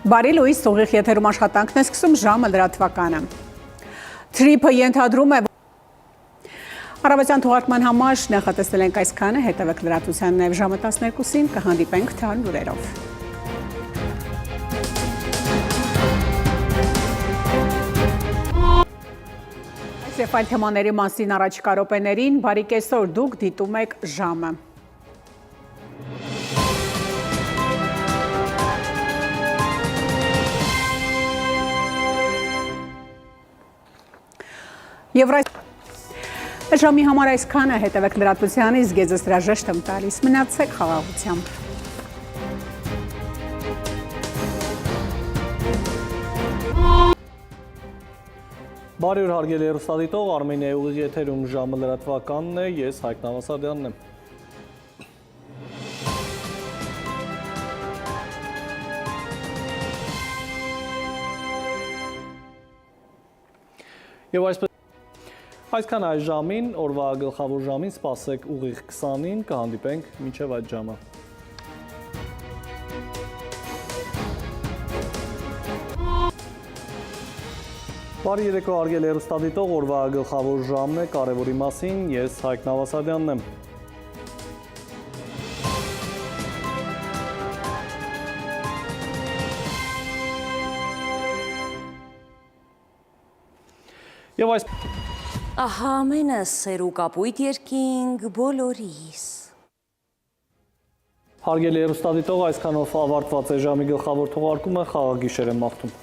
Բարի լույս, ուղիղ եթերում աշխատանքն է սկսում ժամը լրատվականը։ Թրիփը ենթադրում է Առավոտյան թողարկման համար նախատեսել ենք այսքանը, հետևեք լրատվության նաև ժամը 12-ին կհանդիպենք թարմ լուրերով։ Այս եւ այլ թեմաների մասին առաջիկա րոպեներին բարի կեսօր, դուք դիտում եք ժամը։ Ժամի համար այսքանը, հետևեք լրատվությանից, գեզս հրաժեշտ եմ տալիս, մնացեք խաղաղությամբ։ Բարի օր հարգելի հեռուստադիտող, Արմենիայի ուղիղ եթերում ժամը լրատվականն է, ես Հայկ Նավասարդյանն եմ։ Եվ այսքան այս ժամին, օրվա գլխավոր ժամին սպասեք ուղիղ 20-ին, կհանդիպենք մինչև այդ ժամը։ Բարի երեկո հարգելի հեռուստադիտող, օրվա գլխավոր ժամն է, կարևորի մասին, ես Հայկ Նավասարդյանն եմ։ Եվ այս Ահա ամենս սերու կապույտ երկինք բոլորիս։ Հարգելի հեռուստադիտող, այսքանով ավարտված է ժամի գլխավոր թողարկումը, խաղաղ գիշեր եմ մաղթում։